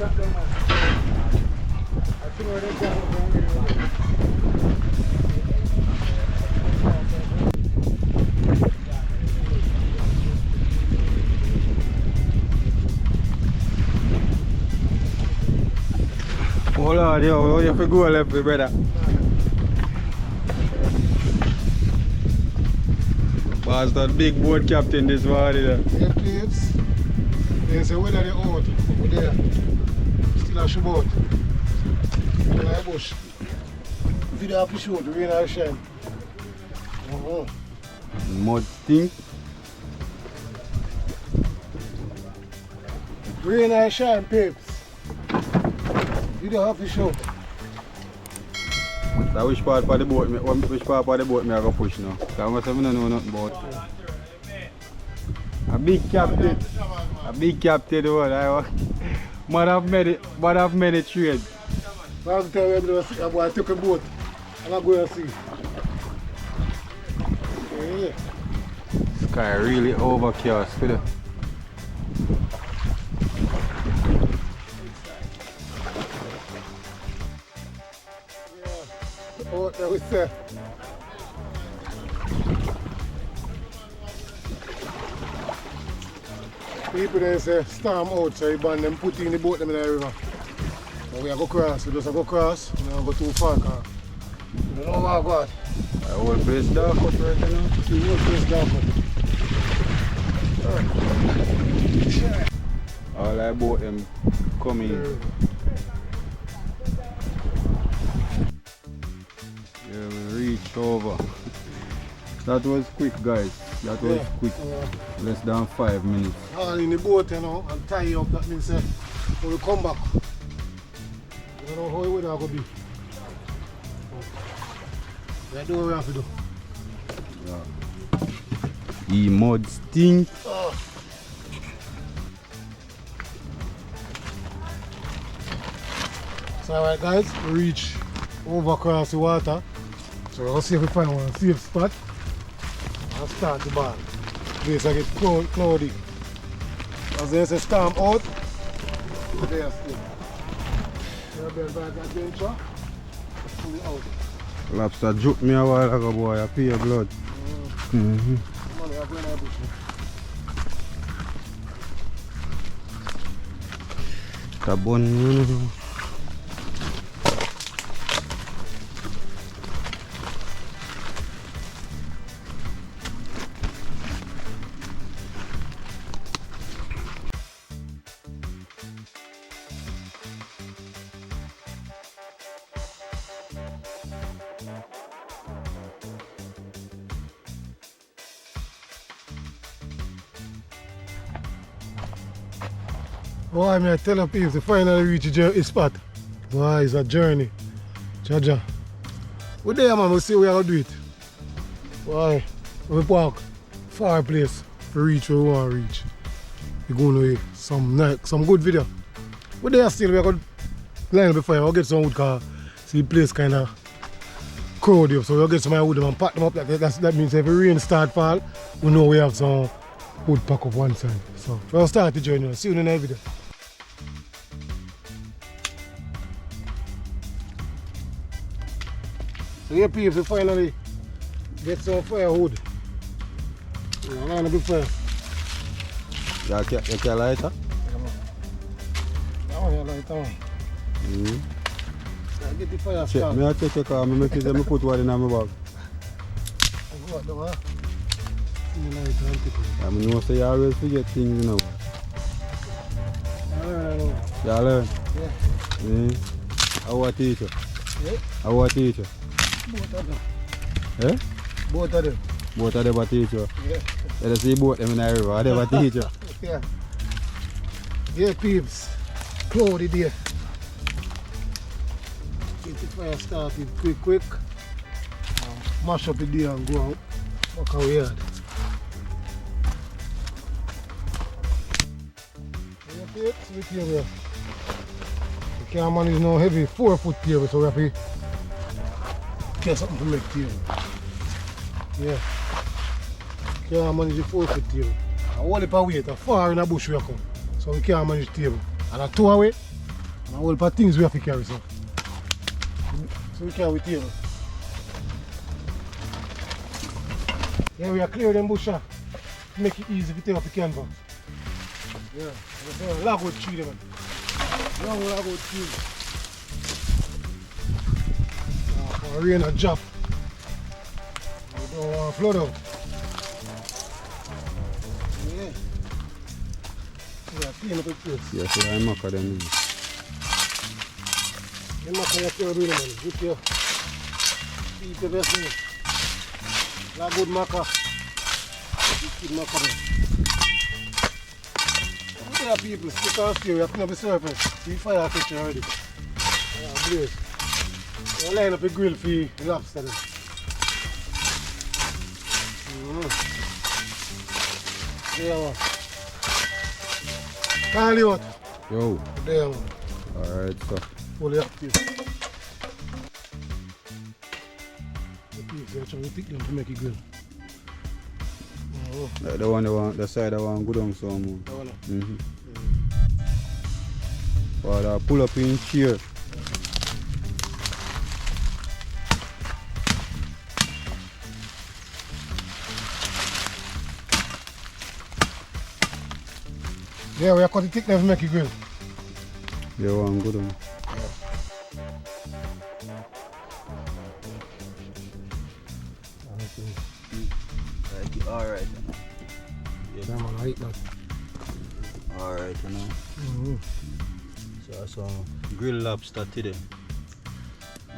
Oh Lord, yo, you have to go left, brother. Was that big boat captain this morning? Yeah, please. There's a weather out over there. Still a showboat. In a bush. Video have to show the rain or shine. Mud stink. Rain or shine, peeps. Video have to show. So which part of the boat me I go push now? Because I don't know nothing about it. A big captain. A big captain one. Man have many trades. I'm tell you I'm going to take a boat and I'm going to see. Yeah. Sky really overcast today. Oh, that was set. People there say storm out, so you ban them put in the boat them in the river. So we are go cross, we just go cross, we don't go too far. We don't know where I got. The whole place dark out right now. The whole place dark out. All I bought them coming. Yeah, we reached over. That was quick, guys. That was quick. Less than 5 minutes. All in the boat, you know, and tie up. That means when we come back, we don't know how the weather will be. We do what we have to do. Yeah. The mud stink. So alright guys, we reach over across the water. So we're going to see if we find one safe spot and start the ball. Place I get cloudy. As there's a storm out, they are still. They're built back adventure. Fully out. Lobster juke me a while ago, boy. I pay your blood. Money are going to bush. Carbon. Why I tell people to finally reach the spot. Why it's a journey. Jaja. We're there man, we see we are going to do it. Why? We park far place to reach where we want to reach. We're going to some good video. We're there still, we're going to line up before we'll get some wood car. See the place kind of crowded, so we'll get some wood and pack them up like that. That means if the rain start fall, we know we have some wood pack up one side. So we'll start the journey. See you in the next video. So here people, we finally get some firewood. I'm going to be fire. You can light her? I want to light on. So I get the fire started. Me I take your car, I make it, I put one in my bag. I go out the way. See the light and take it. I know say you always forget things, you know. I know. You learn? Yeah. How a teacher? Yeah. How a teacher? Both of them. Eh? Both of them. Both of them a teacher? Yeah. You see both them in the river, they a teacher? Yeah. Yeah, peeps. Cloudy there. Get the fire started quick. Mash up the day and go out. Walk our yard. Yeah, peeps, with here. The camera is now heavy, 4-foot table, so we have to get something to make table. Yeah. Can't manage the 4-foot table. I hold it per weight, far in the bush we come. So we can't manage the table. And a 2 away, And all the things we have to carry, so. So we carry with table. Yeah, we are clear them bush to make it easy to take up the canvas. Yeah, there's a log wood tree there, man. Long log wood tree. For rain and drop. We don't want to flood out. Yeah. Yeah, clean up the place. Yes, yeah, I'm not them. I'm not going to do it, man. Look here. Eat the best thing. Log wood maca. Good maca there. Look at the people, stick and stay. We have cleaned up the surface. We fire kitchen already. Yeah, blaze. We line up a grill for the lobster then. There one. Call you out. Yo. There one. Alright, so. Fully active. The piece, you're trying to pick them to make it grill. Like the side I want good on some more. That one. But I pull up in chair. Yeah, we are cutting thick to make it grill. Yeah, one good on. Alright. Yeah, man, I eat that. Alright, you know. So that's some grilled lobster today.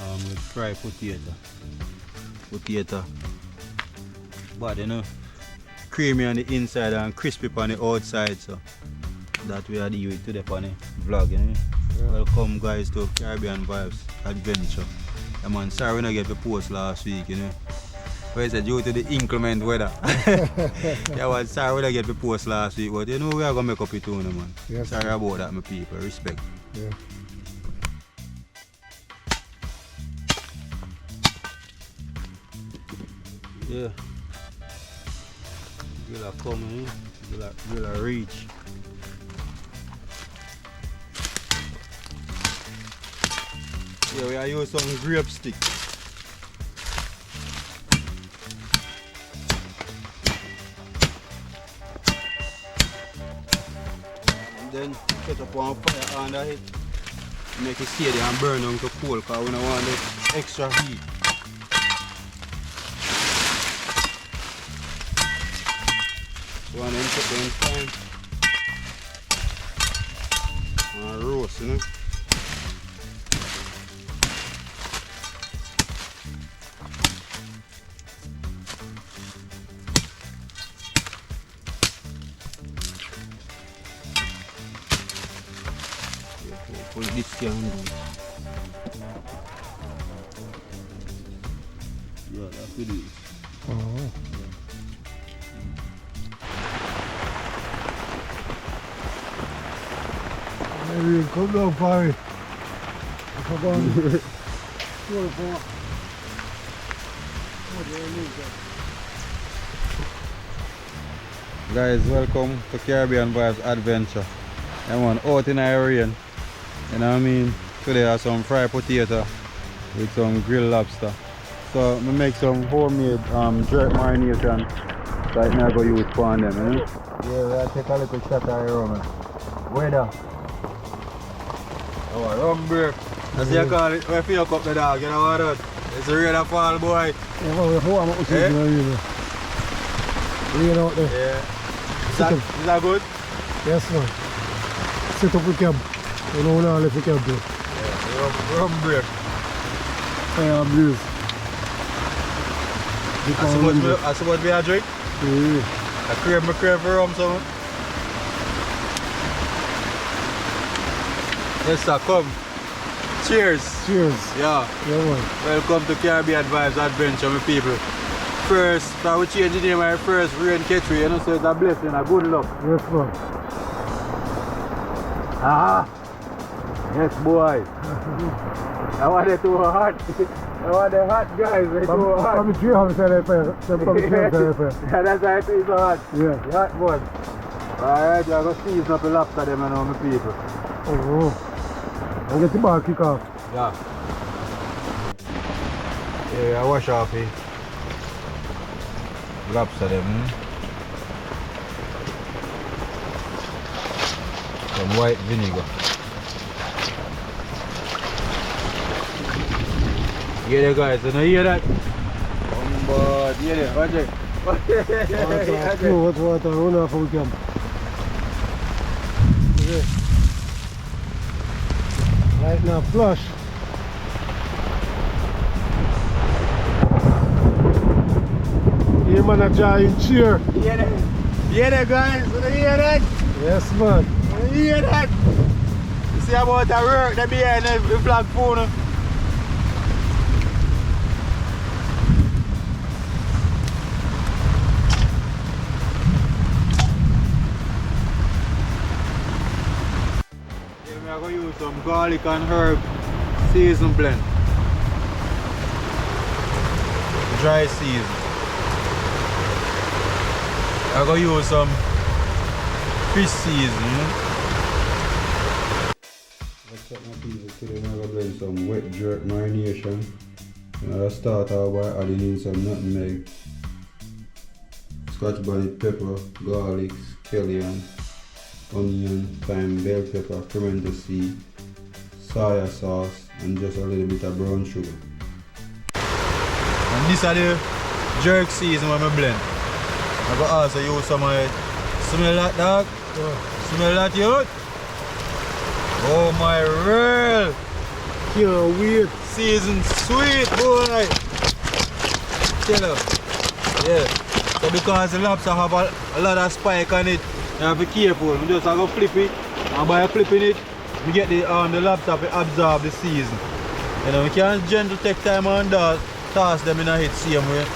With fried potato. But you know, creamy on the inside and crispy on the outside, so that we are dealing with today on the vlog, you know. Yeah. Welcome guys to Caribbean Vibes Adventure. Yeah, man, sorry we didn't get the post last week, you know. But it's due to the inclement weather. Yeah, well, sorry we didn't get the post last week, but you know we are going to make up it too, man. Yes. Sorry about that, my people. Respect. Yeah. Yeah. Will are coming, will are reach. Yeah, we are using some grape stick. And then set up one fire under it. Make it steady and burn down to coal because we don't want the extra heat. So and then put them time and roast, you know. Put this can do. Yeah, that's it. Oh. Maybe come down, Barry. Come on. Guys, welcome to Caribbean Vibes Adventure. I'm out in the rain. You know what I mean? Today I have some fried potato with some grilled lobster. So I make some homemade jerk marination right now. I go use for them, you know? Yeah, we'll take a little shot of rum. Weather. Oh, rum break. That's what you call it. When you feel up the dog, you know what that? It's a rain fall, boy. Yeah, well, we're warm up with rain out there. Yeah. Is that good? Yes, man. Set up the cab. You know now left the cab there. Yeah, rum break. Fire and blaze. That's what we are drink? Yeah. I crave for rum, so. Yes, sir, come. Cheers. Cheers. Yeah. Yeah, man. Welcome to Caribbean Vibes Adventure, my people. First, so we change the name of our first rain catchery, you know, so it's a blessing, a good luck. Yes, man. Ah! Yes, boy. I want it too hot. I want the hot guys, they too hot. From the tree house, I yeah, that's why it is so hot. Yeah. The hot one. Alright, I'm going to season up the lobster them and all my people. Oh. and get the ball kick off. Yeah. Yeah, I wash off it. Lobster them. Some white vinegar. You hear that, guys? You know, hear that? But hear that? Watch it. Watch water, run off from camp. Okay. Right now, flush. Here man a giant cheer. You hear that? You hear that, guys? You hear that? Yes man. You hear that? You see about the work that behind the flag phone? I'm going to use some garlic and herb season blend. Dry season. I'm going to use some fish season. Let's set my pieces today. I'm going to blend some wet jerk marination. I'll start out by adding in some nutmeg, scotch bonnet pepper, garlic, scallion, onion, thyme, bell pepper, pimento seed, soya sauce, and just a little bit of brown sugar. And these are the jerk season when I blend. I will also use some of it. Smell that, dog? Yeah. Smell that, youth? Oh my real! Can't wait. Season sweet, boy! Tell her. Yeah. So because the lobster have a lot of spike on it, you have to be careful. We just have to flip it, and by flipping it, we get the lobster to absorb the season. You know, we can't gently take time and toss them in a hit same way.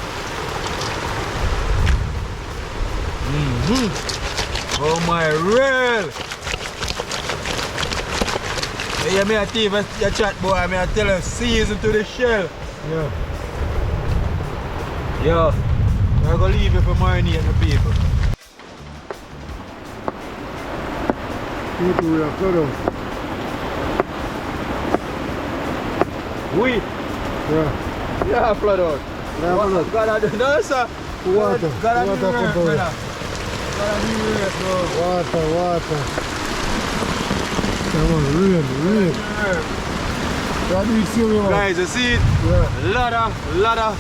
Oh my real! Yeah, me a thief, you chat boy, me I tell you, season to the shell. Yeah. Yeah, I'm gonna leave it for marinate the people. People we are flood out. We? Yeah. Yeah, flood out. Yeah, flood out. Gotta do, no sir. Water. Gotta do Water it, come brother. down. Gotta do it, bro. Water. Come on, rain. That do it serious, man. Guys, you see it? Yeah. Lot of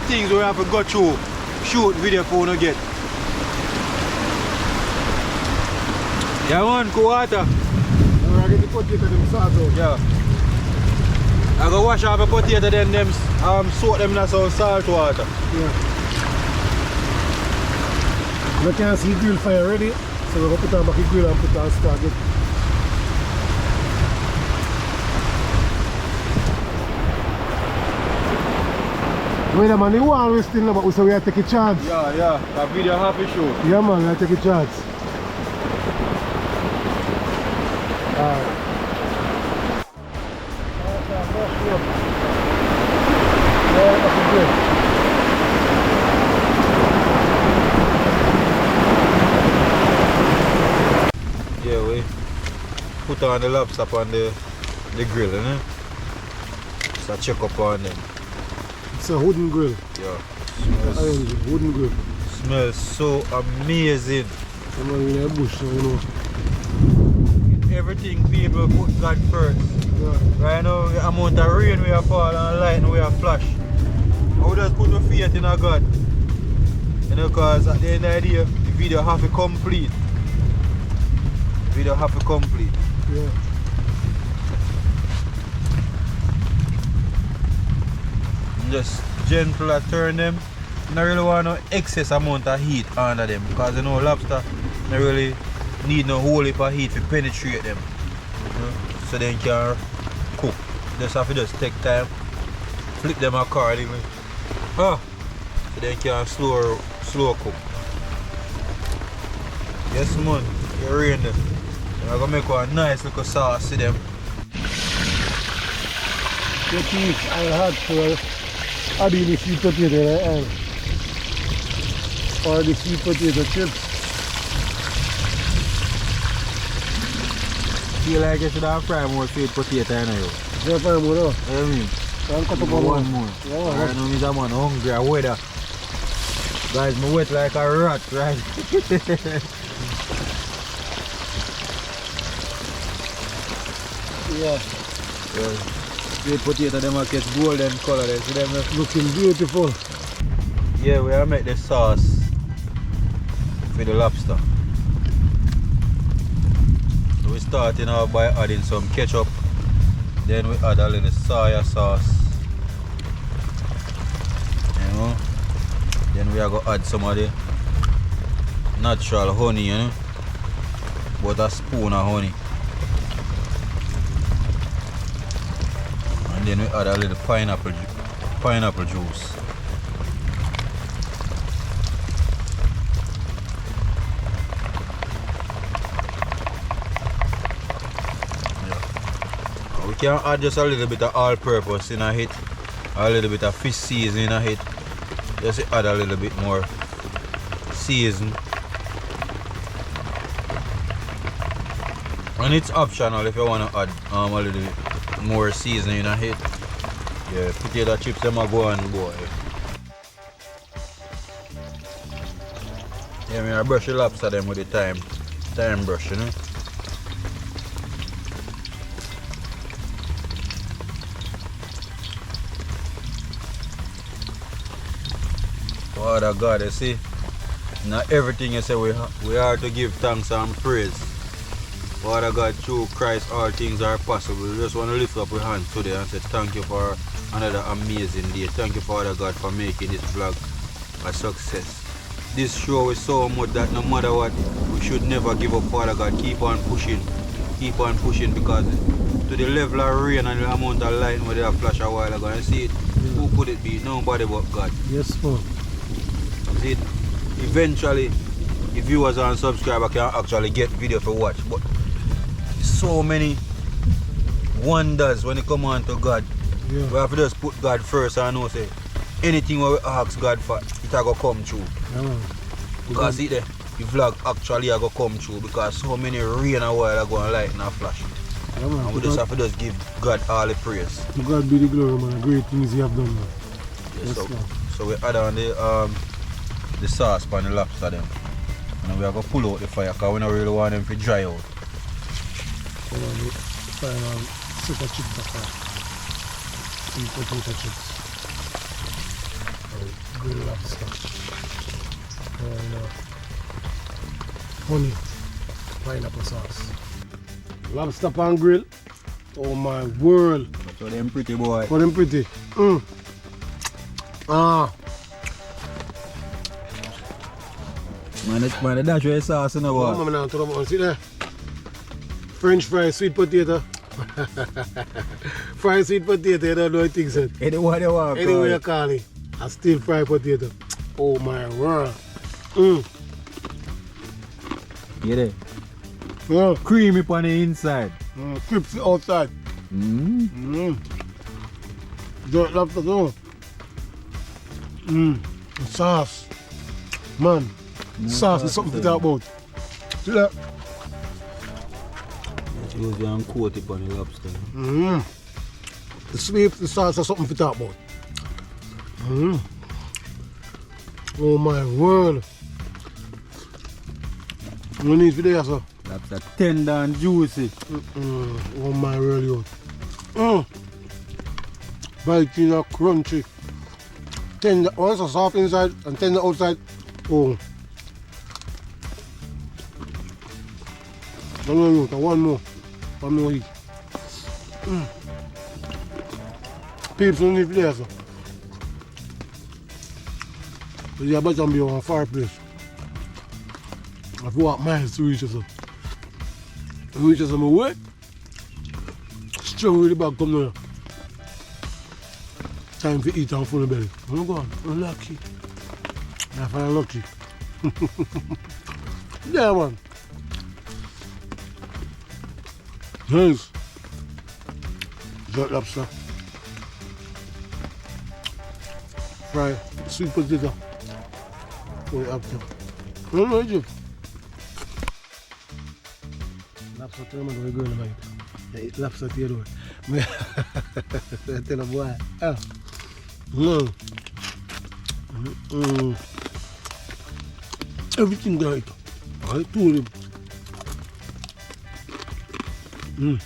things we have to go through. Shoot video for no get. Yeah man, cool water. I'm gonna get the potato them salt out. Yeah. I go wash off the potato then them soak them in some salt water. Yeah. You can see grill fire ready, so we're gonna put on back the grill and put on start it. Wait a man, you want to still know, but we say we have to take a chance. Yeah, that video happy show. Yeah man, we have to take a chance. Alright. Yeah, we put on the lobster on the grill, you so check up on them. It's a wooden grill. Yeah. Wooden grill. Smells so amazing. I'm in a bush, so you know. Everything people put God first. Yeah. Right now, the amount of rain we have fall and light we have flash. I would just put my faith in our God. You know, because at the end of the day, the video have to complete. The video have to complete. Yeah. Just gentle turn them. I don't really want no excess amount of heat under them because you know lobster don't really need no whole heap of heat to penetrate them. You know? So they can cook. Just have to just take time, flip them accordingly. So they can slow cook. Yes man, you're in there. I'm gonna make one nice little sauce to them. The piece I had for adding the sweet potato and or the sweet potato chips. feel like you should have fried more sweet potato in you. Yeah, fry more now. You know what I mean? I'll cut up One more. Yeah, Right now, I'm man hungry and weather. Guys, I'm wet like a rat, right? yeah. Sweet potato, them get golden color. See them looking beautiful. Yeah, we are make the sauce for the lobster. So we starting out by adding some ketchup. Then we add a little soya sauce. You know. Then we are going to add some of the natural honey, you know. About a spoon of honey. And then we add a little pineapple juice. We can add just a little bit of all-purpose in a hit, a little bit of fish seasoning in a hit. Just add a little bit more season. And it's optional if you want to add a little bit more seasoning in a hit. Yeah, potato chips them are going, boy. Yeah, I brush the lobster them with the time brush, you know. Father God, you see, not everything you say we are to give thanks and praise. Father God, through Christ all things are possible. We just want to lift up our hands today and say thank you for another amazing day. Thank you, Father God, for making this vlog a success. This show is so much that no matter what, we should never give up, Father God. Keep on pushing because to the level of rain and the amount of light where they have flashed a while ago. And see it, who could it be? Nobody but God. Yes, sir. See, eventually, the viewers and subscribers can actually get video to watch. But so many wonders when it come on to God. Yeah. We have to just put God first and know say anything we ask God for, it will come true. Yeah. Because see the vlog actually will come true because so many rain a while ago and light and a flash. Yeah, man. And we just have to just give God all the praise. To God be the glory, man. Great things you have done, man. Yes, so we add on the sauce on the lobster them. And we are going to pull out the fire because we don't really want them to dry out. Pull on the final set of chips apart. Some potato chips. Good lobster. And honey. Pineapple sauce. Lobster pan grill. Oh my world. So them pretty boy. For them pretty. Man, that's your sauce in the Oh, man, now, throw them on. See there? French fries, sweet potato. Fried sweet potato, you don't know what things are. Anyway you want. Anyway you call it. A still fried potato. Oh my word. Get it? Yeah. Creamy on the inside. Crispy outside. Don't lobster too. Sauce. Man. Sauce is something to talk about. See that? You can coat it on the lobster. The sweet, the sauce is something to talk about. Oh my word. You need video, sir. Lobster tender and juicy. Oh my word. Biting and crunchy. Tender, also soft inside and tender outside. Oh. No, one more. One more eat. Peeps don't need there, sir. But you better be on a far place. I've walked miles to reach us. Reach us on my way. Strong with the bag come down. Time to eat and full of belly. I'm going. I'm lucky. I find lucky. Yeah, man. Nice. Jerk lobster. Fry sweet potato. Put it up there. No, Lobster So tell me the girl about it. I eat lobster to your door. I tell a boy. Everything right. I told him.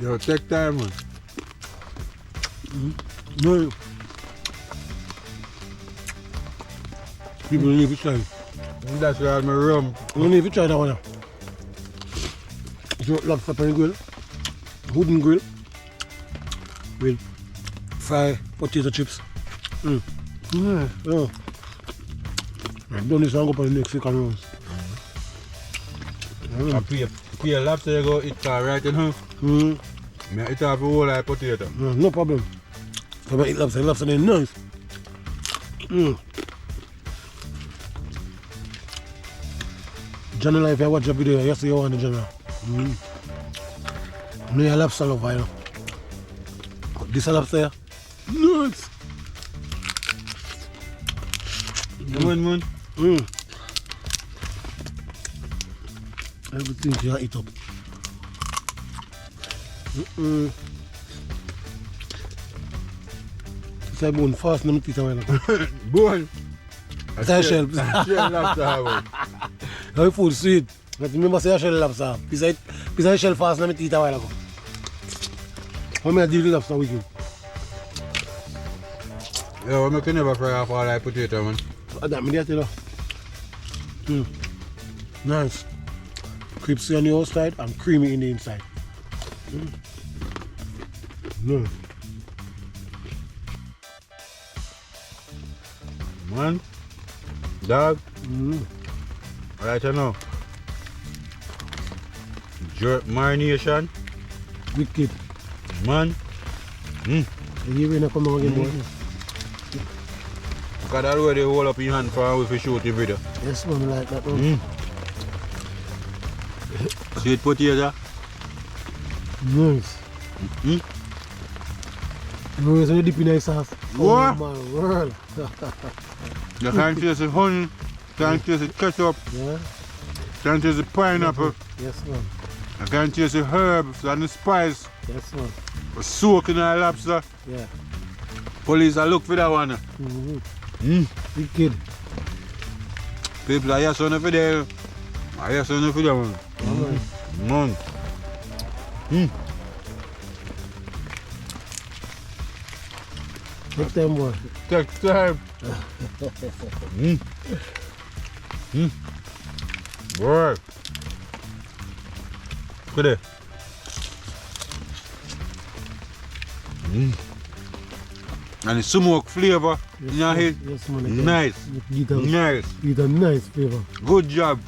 Yo, take time, man. No. People need to try. That's why I'm rum. You need to try that one now. So lobster pan grill, wooden grill, with fried potato chips. Yeah. I've done this and go for the Mexican ones. I pay a lobster you go eat car right in here. I eat off a whole like potato. No problem. So I eat lobster, lobster is nice. General, if I watch your video, you see you want the general. No, you're a lobster lover, you know. But this lobster, nice. Man. Everything you eat up. It's a bone fast, no teeth away. Bone. It's shell. Shell lobster. How food sweet. But remember say shell lobster. Piece of shell fast, no teeth away. How many deal with lobster with you? Yeah, I can never fry off all like potato, man. That me tell you. Nice. Crispy on the outside and creamy in the inside. Nice. Man, dog. Right now. Jerk marination. Wicked. Man. And you will not come again, boy. Because that's where they hold up your hand for if you shoot the video. Yes, man, like that one. Sweet potato. Nice. You always dip in the sauce. What? Oh my world. You can taste the honey, you can taste the ketchup, Yeah? you can taste the pineapple, Yes, man. you can taste the herbs and the spice. Yes, man. Soak in the lobster. Yeah. Police are look for that one. Wicked. People are yes on for there. I yes on for that one. Man. Take time, boy. Take time. Boy. Look at that. And the smoke flavor in your head. Yes, man. Nice. Nice. It's a nice flavor. Good job.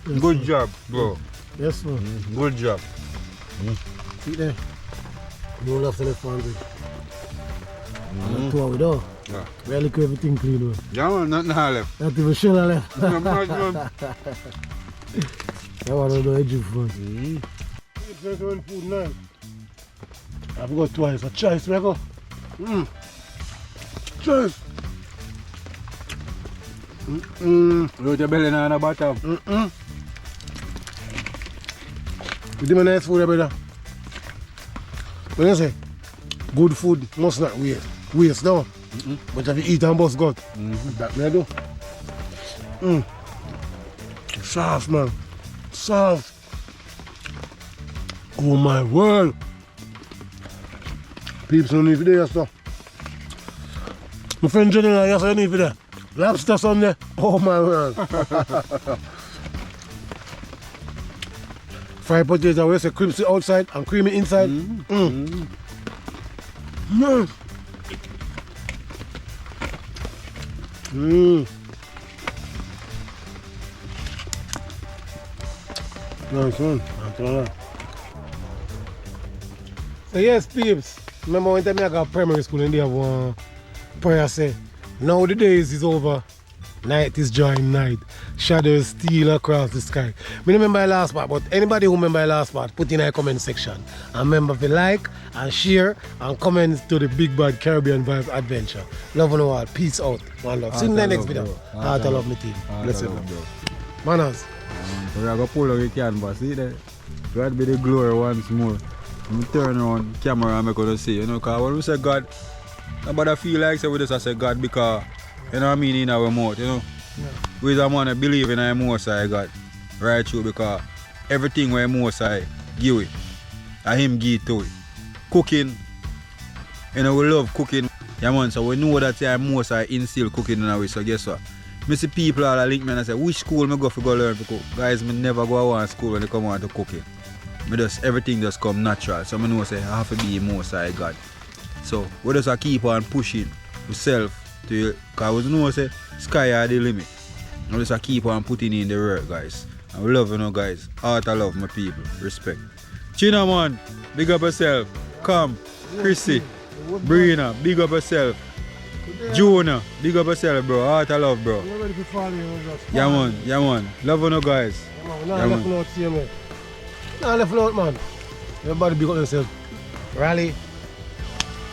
Yes, Good man. job, bro. Yes, man. Good job. See there. No love to left hand. Two with all. Yeah. Really keep everything clean, man. Yeah, man, nothing left. Not even shell left. Yeah, man. I want to know edge of front. Food now. I've got twice. A choice, Rego. Choice. Load your belly now on the bottom. You do my nice food, brother. When you say good food must not waste. Waste now. But if you eat and bust gut, that me I do. Soft, man. Soft. Oh my word. Peeps don't need for that stuff. My friend General, yes, I need for that. Lobster Sunday. Oh my word. Fried potato, we say crispy outside and creamy inside. Nice. Nice one. So yes, peeps. Remember one time I got primary school and they have one prayer say, now the days is over, night is drawing night, shadows steal across the sky. I remember the last part, but anybody who remember the last part, put in a comment section. And remember to like and share and comment to the Big Bad Caribbean Vibes Adventure. Love on all. Peace out. One love. See you in the next video. Heart of love, my team. Bless you. Manners. So we are going to pull out the canvas, see there? God be the glory once more. I'm turn around camera and make you see, you know, because when we say God, nobody feel like say we just say God because, you know what I mean, in our mouth, you know. Yeah. We just want to believe in our Most High God, right through, because everything we Most High give it, and Him give to it. Cooking, you know, we love cooking, yeah man, so we know that our Most High instill cooking in our way, so guess what? I see people all link me and say, which school me go to go learn to cook? Guys, me never go to one school when they come on to cooking. Everything just come natural. So I know say I have to be Most High God. So we just keep on pushing ourselves to, because we know say sky are the limit. We just keep on putting in the work, guys. And we love, you know, guys. Heart I love my people. Respect. China man, big up yourself. Come, Chrissy, Brina, big up yourself. Jonah, big up yourself, bro. Heart I love, bro. Yeah man. Love you, know, guys. Yeah man. Nah, left out, man. Everybody big up themselves. Rally,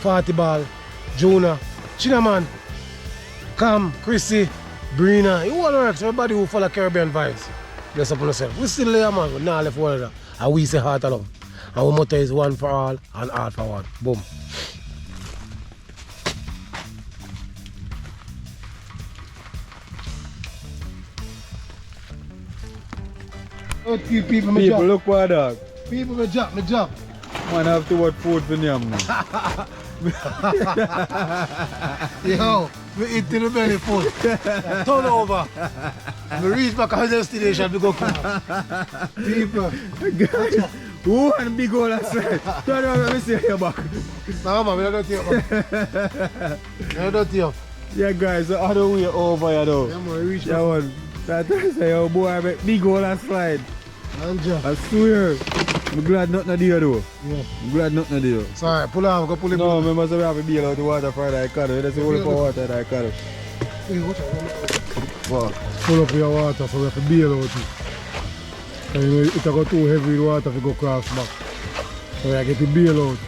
40 ball, Jonah, China man, Cam, Chrissy, Brina. You all works. Everybody who follow Caribbean vibes. Bless up on yourself. We still there, man. We not left one of that. And we say heart alone. And our motto is one for all and all for one. Boom. People, look what dog. People, me job. Man, I have to watch food for them, man. Yo, we eat till the belly full. Turn over. We reach back at the destination, we go come. People. Who and big hole outside? Turn around, let me see your back. No, man, we don't do it. We don't do it. Yeah, guys, the other way over here, though. Yeah, man, we reach yeah, man. That's say, oh boy, I make big hole and slide. Anja. I swear. I'm glad nothing there, though. Yeah. I'm glad nothing there. Sorry, pull out, go pull it. No, remember, so we have to bail out the water for that canoe. That's the only for water that canoe. What? Pull up your water, so we have to bail out it. And you know, it go too heavy with water if you go cross back. So we have to get the bail out.